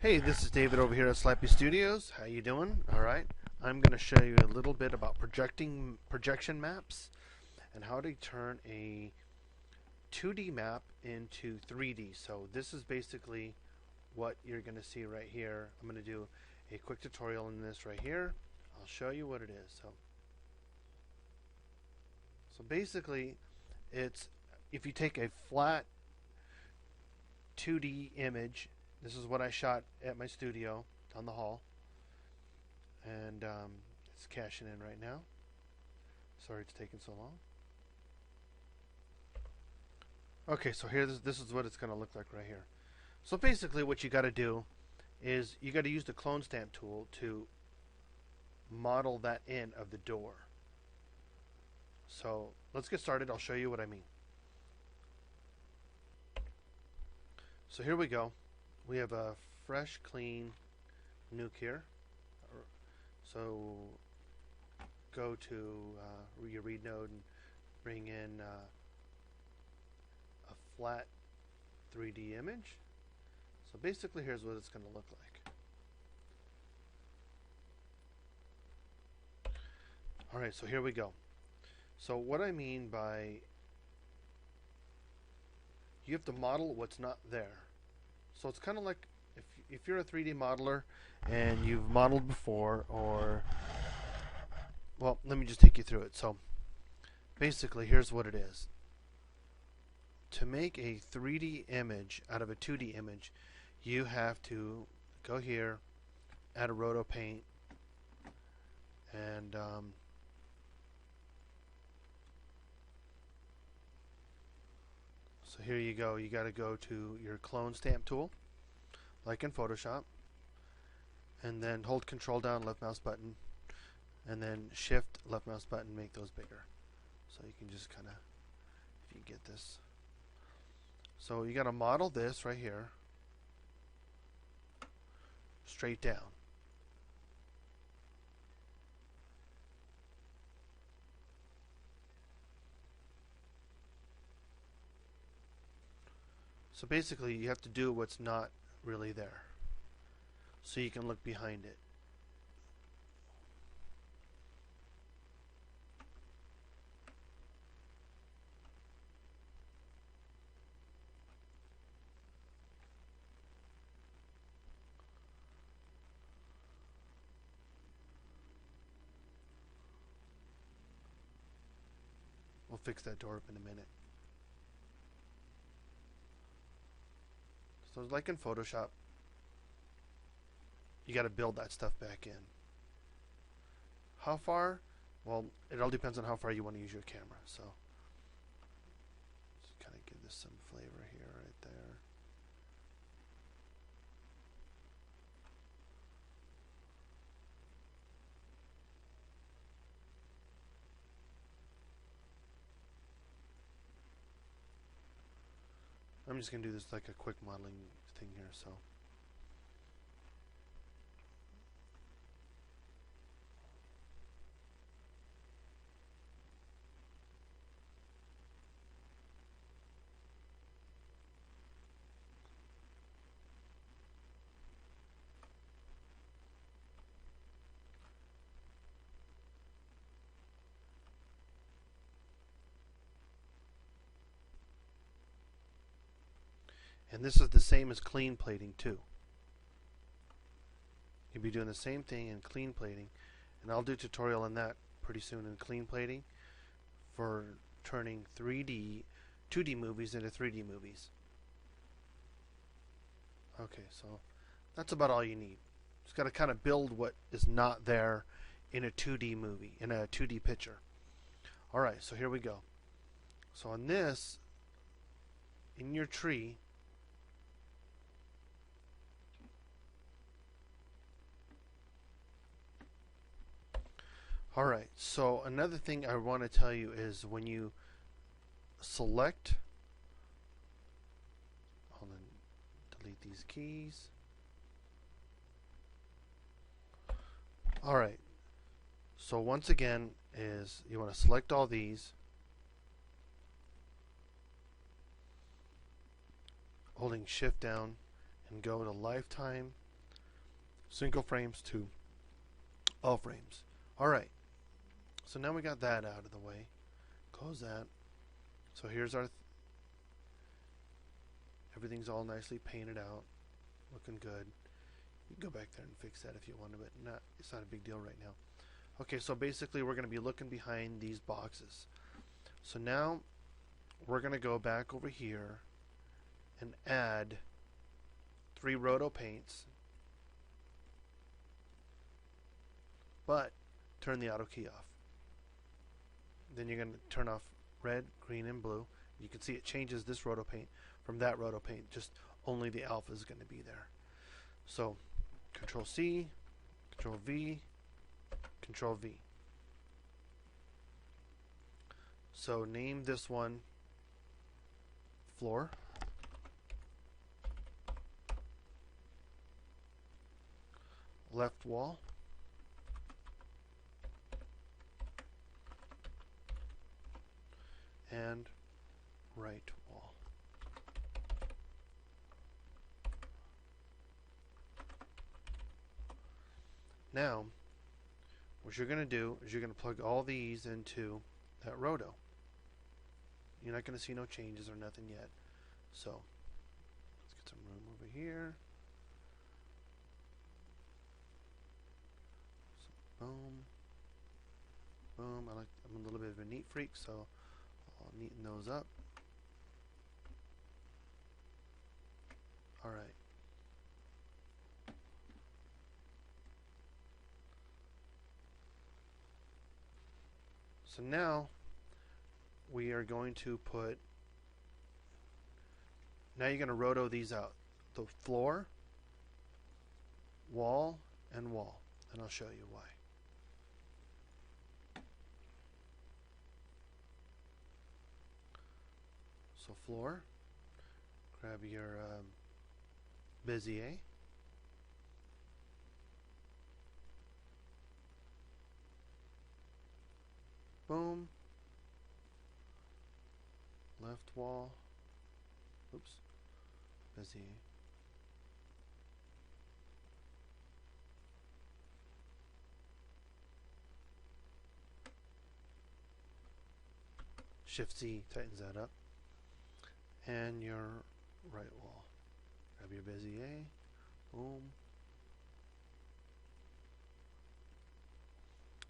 Hey, this is David over here at Slappy Studios. How you doing? All right. I'm going to show you a little bit about projection maps and how to turn a 2D map into 3D. So this is basically what you're going to see right here. I'm going to do a quick tutorial in this right here. I'll show you what it is. So basically, it's if you take a flat 2D image. This is what I shot at my studio down the hall, and it's cashing in right now. Sorry it's taking so long. Okay, so here this is what it's going to look like right here. So basically what you got to do is you got to use the clone stamp tool to model that in of the door. So let's get started. I'll show you what I mean. So here we go. We have a fresh, clean Nuke here. So go to your read node and bring in a flat 3D image. So basically here's what it's going to look like. Alright, so here we go. So what I mean by you have to model what's not there. So it's kind of like if you're a 3D modeler and you've modeled before, or well, let me just take you through it. So basically here's what it is. To make a 3D image out of a 2D image, you have to go here, add a roto paint, and so here you go. You got to go to your clone stamp tool, like in Photoshop, and then hold Control down, left mouse button, and then Shift left mouse button, make those bigger. So you can just kind of, if you get this. So you got to model this right here, straight down. So basically you have to do what's not really there, so you can look behind it. We'll fix that door up in a minute. So like in Photoshop, you got to build that stuff back in. How far? Well, it all depends on how far you want to use your camera. So just kind of give this some flavor here, right there. I'm just going to do this like a quick modeling thing here. So and this is the same as clean plating too. You'll be doing the same thing in clean plating, and I'll do a tutorial on that pretty soon in clean plating for turning 2D movies into 3D movies. Okay, so that's about all you need. Just got to kind of build what is not there in a 2D movie, in a 2D picture. Alright, so here we go. So on this, in your tree, alright, so another thing I want to tell you is when you select, hold on, delete these keys. Alright, so once again is you want to select all these, holding shift down, and go to lifetime single frames to all frames. Alright, so now we got that out of the way. Close that. So here's our everything's all nicely painted out, looking good. You can go back there and fix that if you want to, but it's not a big deal right now. Okay, so basically we're going to be looking behind these boxes. So now we're going to go back over here and add 3 roto paints, but turn the auto key off. Then you're going to turn off red, green, and blue. You can see it changes this roto paint from that roto paint. Just only the alpha is going to be there. So Control C, Control V, Control V. So name this one floor. Left wall. And right wall. Now, what you're going to do is you're going to plug all these into that roto. You're not going to see no changes or nothing yet. So, let's get some room over here. So, boom. Boom. I'm a little bit of a neat freak, so I'll neaten those up. Alright. So now we are going to put, now you're going to roto these out. The floor, wall, and wall. And I'll show you why. So floor, grab your Bezier. Boom. Left wall. Oops. Bezier. Shift C tightens that up. And your right wall. Grab your Bezier. Boom.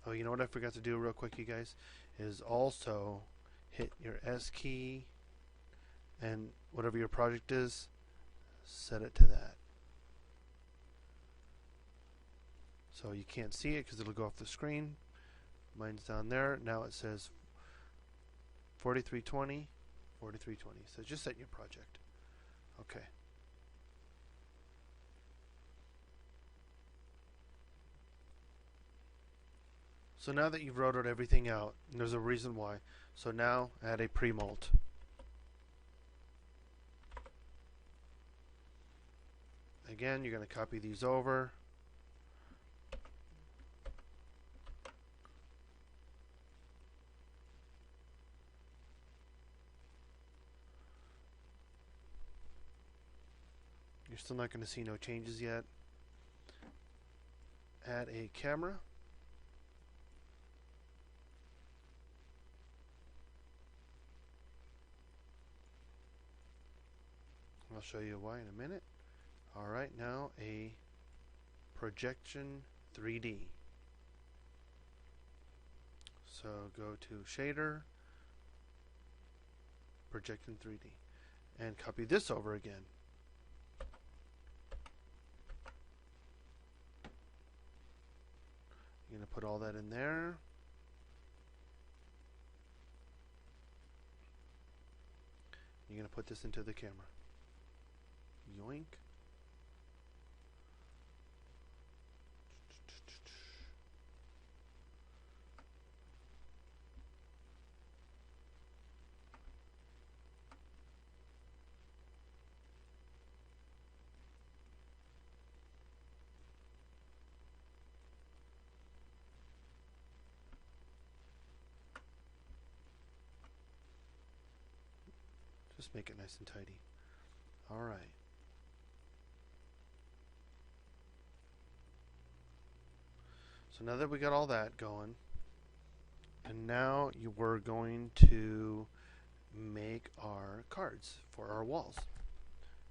Oh, you know what I forgot to do real quick, you guys? Is also hit your S key and whatever your project is, set it to that. So you can't see it because it'll go off the screen. Mine's down there. Now it says 4320, 4320. So just set your project. Okay. So now that you've rotoed everything out, and there's a reason why. So now add a pre-molt. Again, you're going to copy these over. You're still not going to see no changes yet. Add a camera. I'll show you why in a minute. Alright, now a projection 3D. So go to shader, projection 3D, and copy this over again. You're going to put all that in there. You're going to put this into the camera. Yoink. Just make it nice and tidy. All right. So now that we got all that going, and now we're going to make our cards for our walls.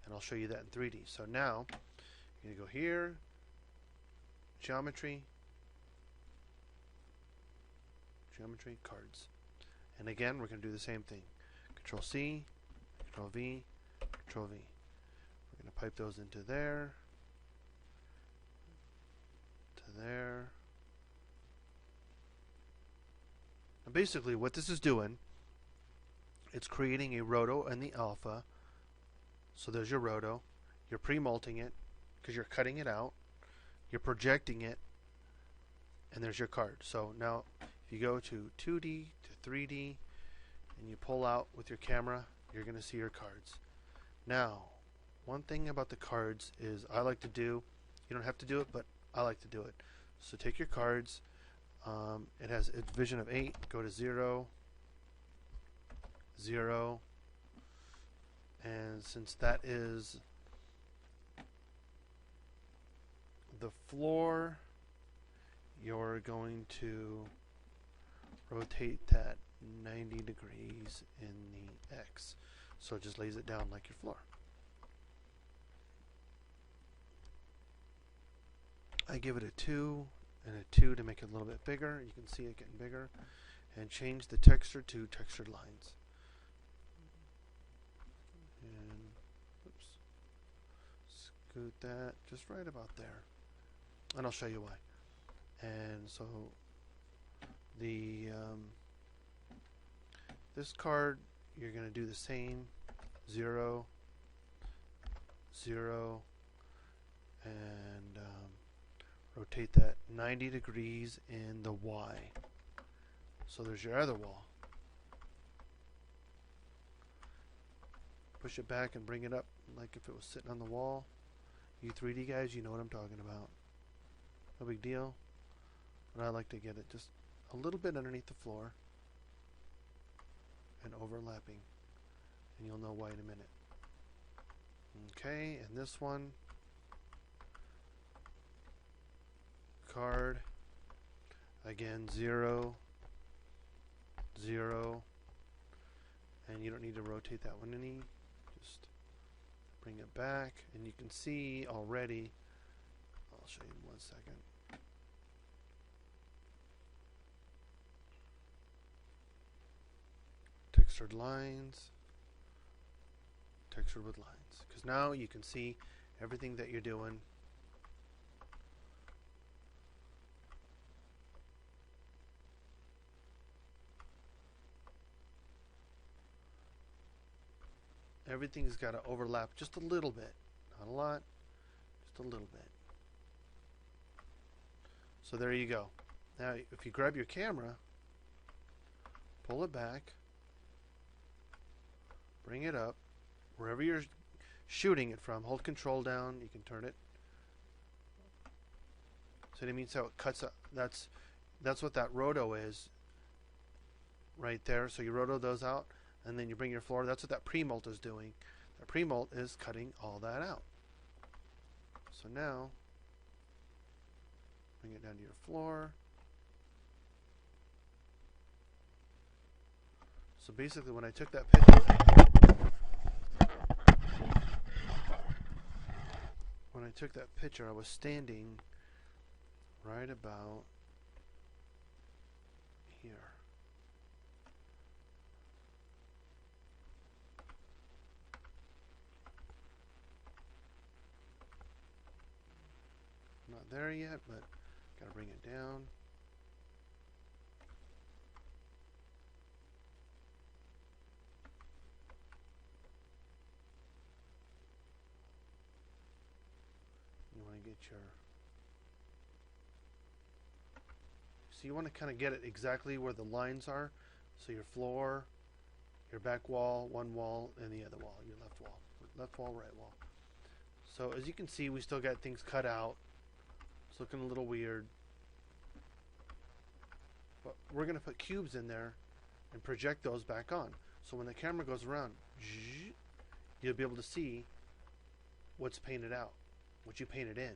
And I'll show you that in 3D. So now, you're going to go here, geometry, cards. And again, we're going to do the same thing. Control C, Control V, Control V. We're going to pipe those into there, to there. Now basically what this is doing, it's creating a roto and the alpha. So there's your roto. You're pre-multing it because you're cutting it out. You're projecting it, and there's your card. So now if you go to 2D to 3D and you pull out with your camera, you're going to see your cards. Now, one thing about the cards is I like to do, you don't have to do it, but I like to do it. So take your cards. It has a division of 8. Go to 0, 0. And since that is the floor, you're going to rotate that 90 degrees in the X. So it just lays it down like your floor. I give it a 2 and a 2 to make it a little bit bigger. You can see it getting bigger. And change the texture to textured lines. And oops, scoot that just right about there. And I'll show you why. And so the this card, you're going to do the same. 0, 0, and rotate that 90 degrees in the Y. So there's your other wall. Push it back and bring it up like if it was sitting on the wall. You 3D guys, you know what I'm talking about. No big deal. But I like to get it just a little bit underneath the floor and overlapping. And you'll know why in a minute. Okay, and this one, card, again 0, 0, and you don't need to rotate that one any. Just bring it back, and you can see already, I'll show you in 1 second. Textured lines, textured with lines, because now you can see everything that you're doing. Everything's got to overlap just a little bit, not a lot, just a little bit. So there you go. Now if you grab your camera, pull it back, bring it up wherever you're shooting it from, hold control down, you can turn it. So that means how it cuts up. That's what that roto is right there. So you roto those out, and then you bring your floor. That's what that pre-molt is doing. That pre-molt is cutting all that out. So now, bring it down to your floor. So basically when I took that picture, I was standing right about here. Not there yet, but gotta bring it down. You want to get your, so you want to kind of get it exactly where the lines are. So your floor, your back wall, one wall, and the other wall, your left wall, right wall. So as you can see, we still got things cut out. It's looking a little weird. But we're going to put cubes in there and project those back on. So when the camera goes around, you'll be able to see what's painted out, what you painted in.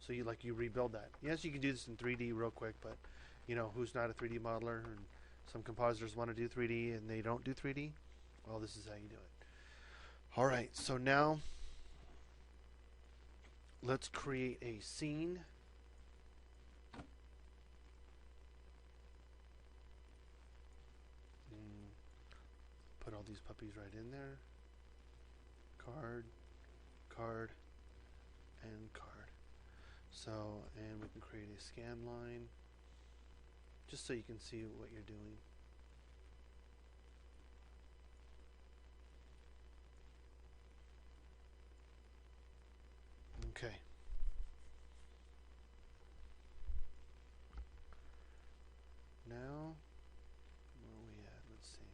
So you rebuild that. Yes, you can do this in 3D real quick, but who's not a 3D modeler? And some compositors want to do 3D and they don't do 3D. Well, this is how you do it. All right, so now let's create a scene. Put all these puppies right in there. Card, card, and card. So, and we can create a scan line just so you can see what you're doing. Okay. Now, where are we at? Let's see.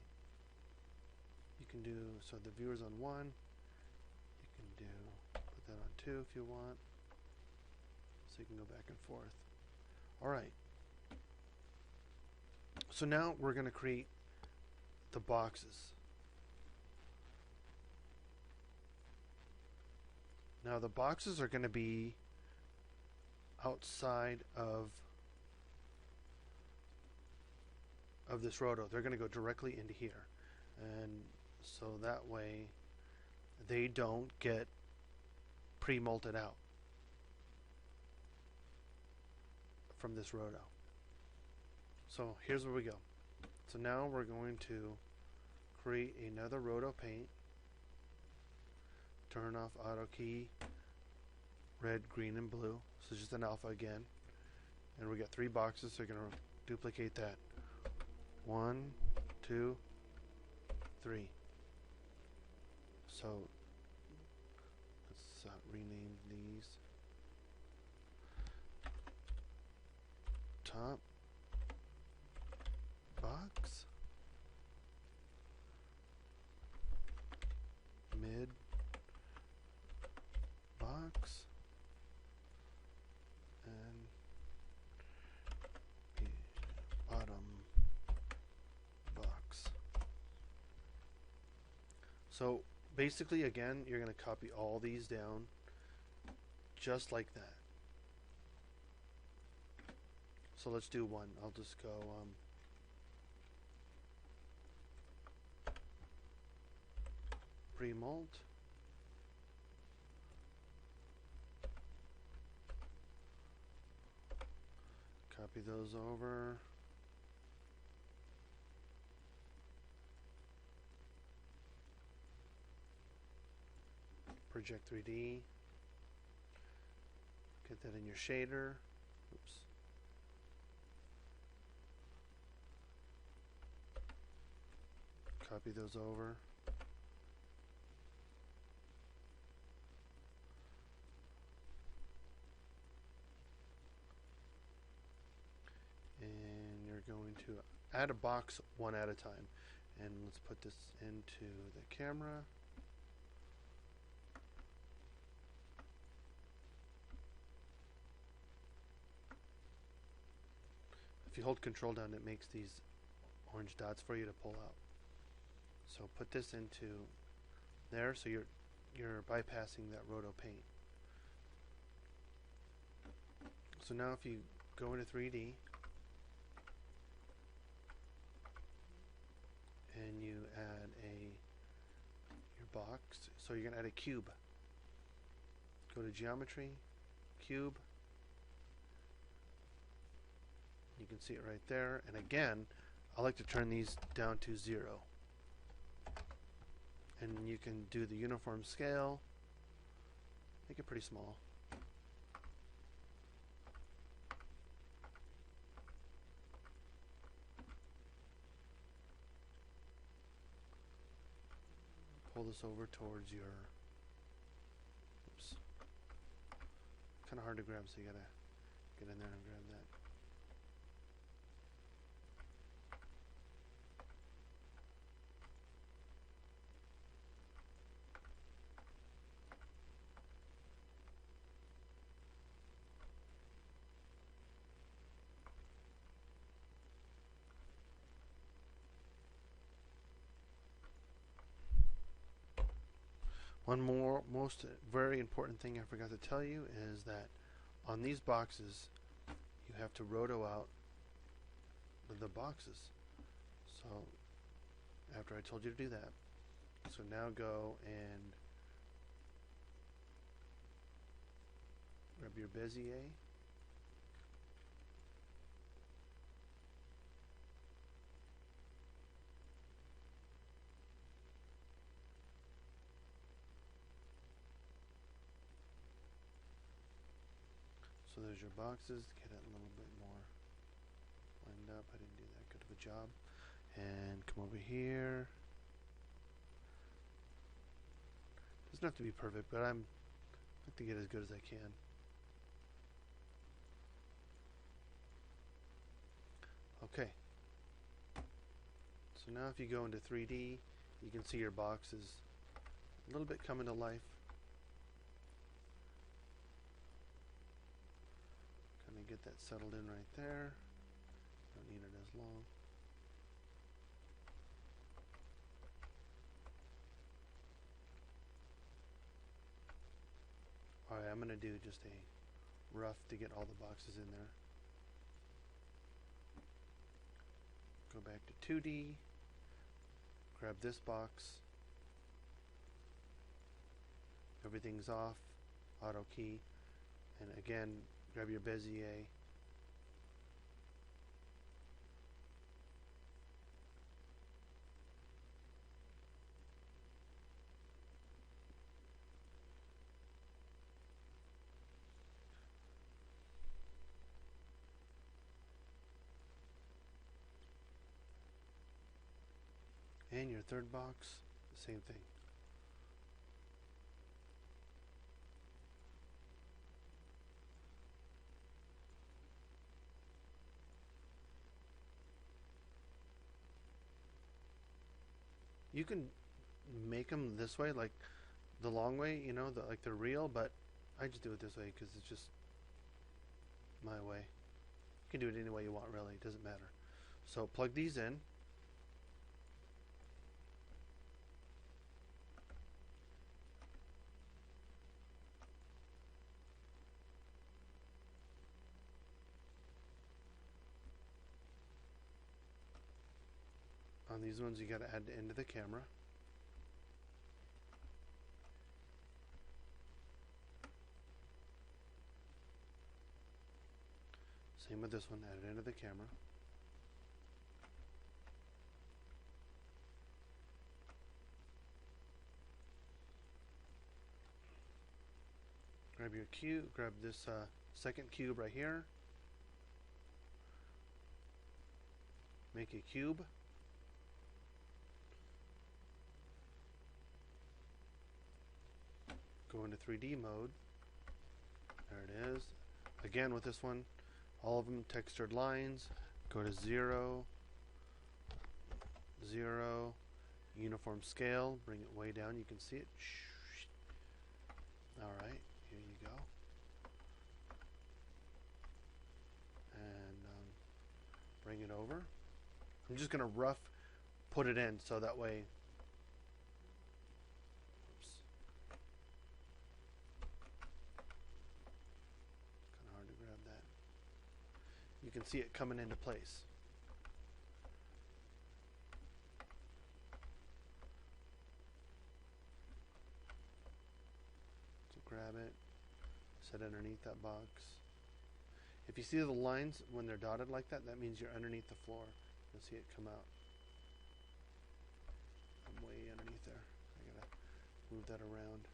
You can do, so the viewer's on 1. You can put that on 2 if you want. So you can go back and forth. Alright. So now we're going to create the boxes. Now the boxes are going to be outside of this roto. They're going to go directly into here. And so that way they don't get pre-molted out from this roto. So here's where we go. So now we're going to create another roto paint. Turn off auto key, red, green, and blue. So just an alpha again. And we got 3 boxes, so you're going to duplicate that. 1, 2, 3. So let's rename these. Top box, mid box, and bottom box. So basically, again, you're going to copy all these down just like that. So let's do one. I'll just go pre-molt. Copy those over. Project 3D. Get that in your shader. Oops. Copy those over. And you're going to add a box one at a time. And let's put this into the camera. If you hold control down, it makes these orange dots for you to pull out. So put this into there, so you're bypassing that roto paint. So now if you go into 3D and you add your box, so you're going to add a cube. Go to geometry, cube. You can see it right there. And again, I like to turn these down to 0. And you can do the uniform scale. Make it pretty small. Pull this over towards your, oops. Kind of hard to grab, so you gotta get in there and grab that. One more, most very important thing I forgot to tell you is that on these boxes, you have to roto out the boxes. So after I told you to do that, so now go and grab your Bezier. So there's your boxes. Get it a little bit more lined up. I didn't do that good of a job. And come over here. Doesn't have to be perfect, but I like to get as good as I can. Okay. So now if you go into 3D, you can see your boxes a little bit coming to life. Kind of get that settled in right there. Don't need it as long. Alright, I'm going to do just a rough to get all the boxes in there. Go back to 2D. Grab this box. Everything's off. Auto key. And again, grab your Bezier. And your third box, the same thing. You can make them this way, like the long way, you know, like they're real, but I just do it this way because it's just my way. You can do it any way you want, really. It doesn't matter. So plug these in. On these ones, you got to add the end of the camera. Same with this one, add it into the camera. Grab your cube, grab this second cube right here. Make a cube. Go into 3D mode. There it is. Again with this one, all of them textured lines. Go to 0, 0, uniform scale. Bring it way down. You can see it. Alright, here you go. And bring it over. I'm just going to rough put it in so that way. Oops. Kind of hard to grab that. You can see it coming into place. So grab it, set it underneath that box. If you see the lines when they're dotted like that, that means you're underneath the floor. You'll see it come out. I'm way underneath there. I gotta move that around.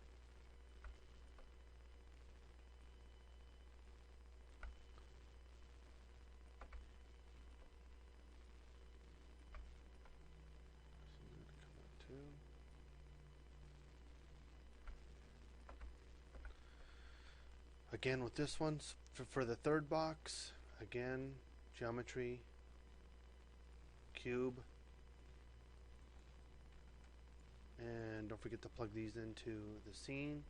Again with this one, for the third box, again, geometry, cube, and don't forget to plug these into the scene.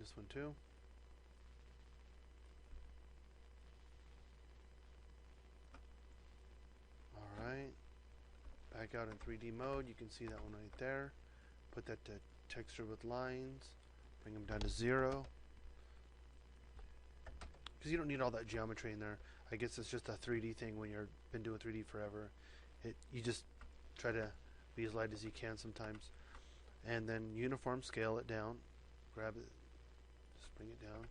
This one too. Alright, back out in 3D mode, you can see that one right there. Put that to texture with lines, bring them down to 0. Because you don't need all that geometry in there. I guess it's just a 3D thing when you've been doing 3D forever. You just try to be as light as you can sometimes. And then uniform scale it down. Grab it, just bring it down.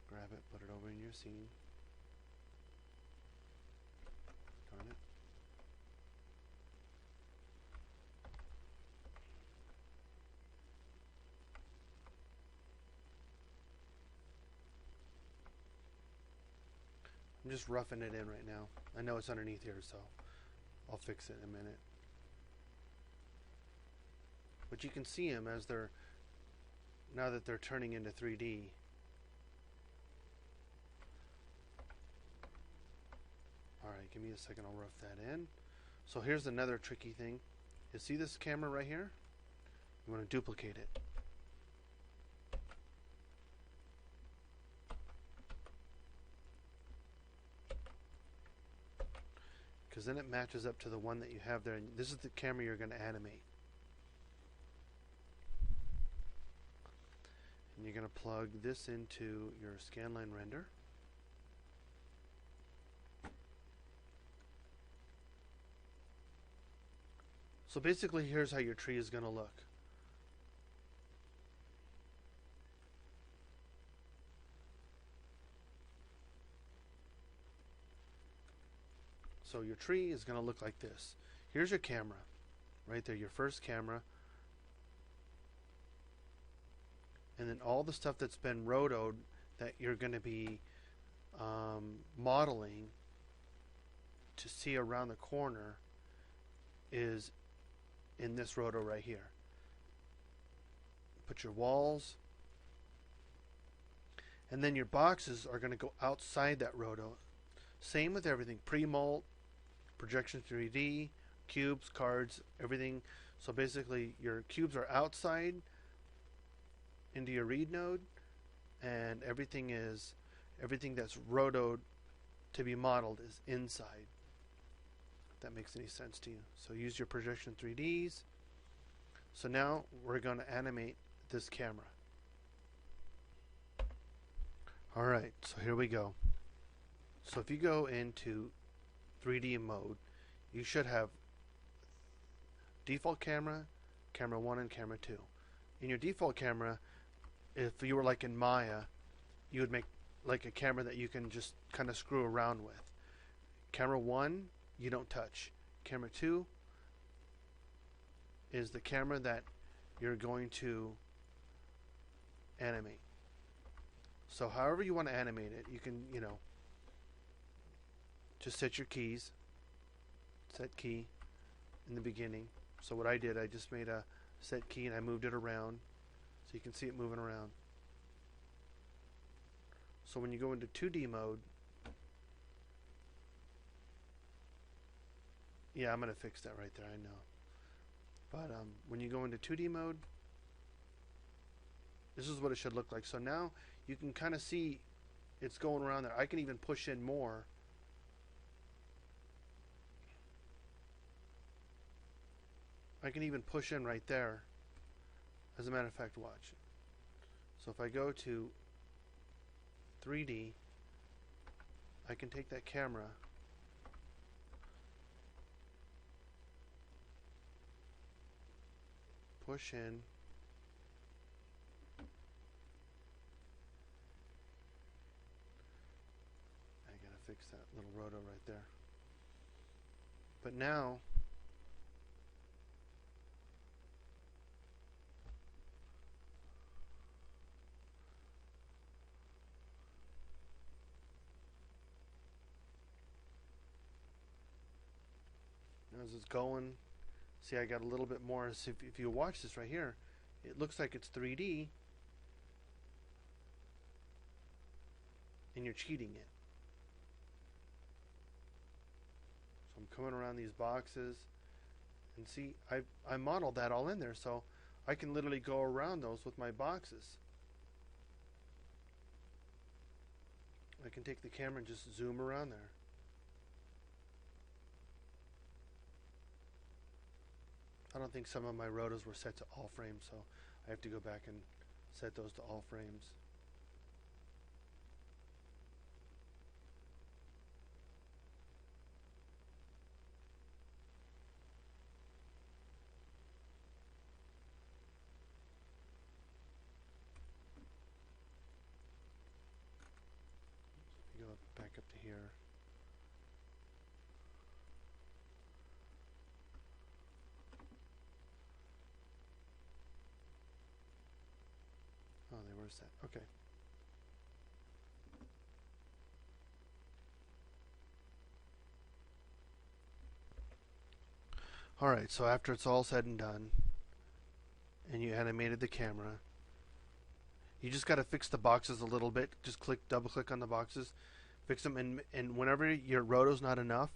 Grab it, put it over in your scene. Darn it. I'm just roughing it in right now. I know it's underneath here, so I'll fix it in a minute. But you can see them as they're, now that they're turning into 3D. Alright, give me a second, I'll rough that in. So here's another tricky thing. You see this camera right here? You want to duplicate it. Because then it matches up to the one that you have there. And this is the camera you're going to animate. And you're going to plug this into your scanline render. So basically, here's how your tree is going to look. So your tree is going to look like this. Here's your camera. Right there, your first camera. And then all the stuff that's been rotoed that you're going to be modeling to see around the corner is in this roto right here. Put your walls, and then your boxes are going to go outside that roto. Same with everything, pre-molt, projection 3D, cubes, cards, everything. So basically your cubes are outside into your read node, and everything that's rotoed to be modeled is inside. If that makes any sense to you. So use your projection 3Ds. So now we're going to animate this camera. Alright, so here we go. So if you go into 3D mode, you should have default camera, camera 1 and camera 2. In your default camera, if you were like in Maya, you would make like a camera that you can just kind of screw around with. Camera 1, you don't touch. Camera 2 is the camera that you're going to animate. So however you want to animate it, you can, just set your keys. Set key in the beginning. So what I did, I just made a set key and I moved it around so you can see it moving around. So when you go into 2D mode, yeah, I'm going to fix that right there, I know. But when you go into 2D mode, this is what it should look like. So now you can kind of see it's going around there. I can even push in more. I can even push in right there. As a matter of fact, watch. So if I go to 3D, I can take that camera push in, I gotta fix that little roto right there. But now as it's going, see, I got a little bit more. So if you watch this right here, it looks like it's 3D and you're cheating it. So I'm coming around these boxes and see, I modeled that all in there, so I can literally go around those with my boxes. I can take the camera and just zoom around there. I don't think some of my rotos were set to all frames, so I have to go back and set those to all frames. Go back up to here. Oh, they were set. Okay. Alright, so after it's all said and done, and you animated the camera, you just got to fix the boxes a little bit. Just double click on the boxes, fix them, and whenever your roto's not enough,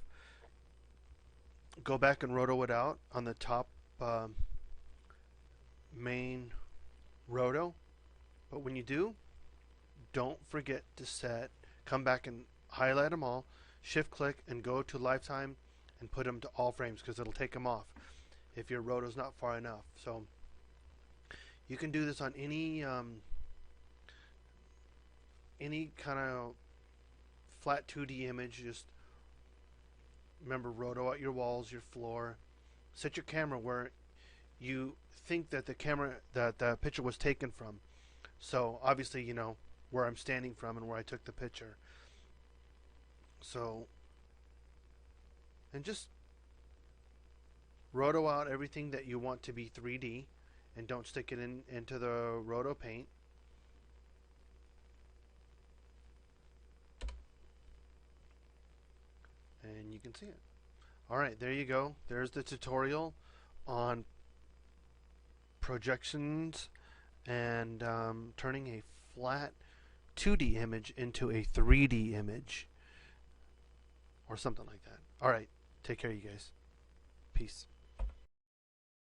go back and roto it out on the top main roto. But when you do, don't forget to come back and highlight them all, shift click and go to lifetime and put them to all frames, because it'll take them off if your roto's not far enough. So you can do this on any kind of flat 2D image. Just remember, roto out your walls, your floor. Set your camera where you think that the picture was taken from. So obviously, you know where I'm standing from and where I took the picture. So, and just roto out everything that you want to be 3D, and don't stick it into the roto paint. And you can see it. Alright, there you go. There's the tutorial on projections and turning a flat 2D image into a 3D image, or something like that. Alright, take care, you guys. Peace.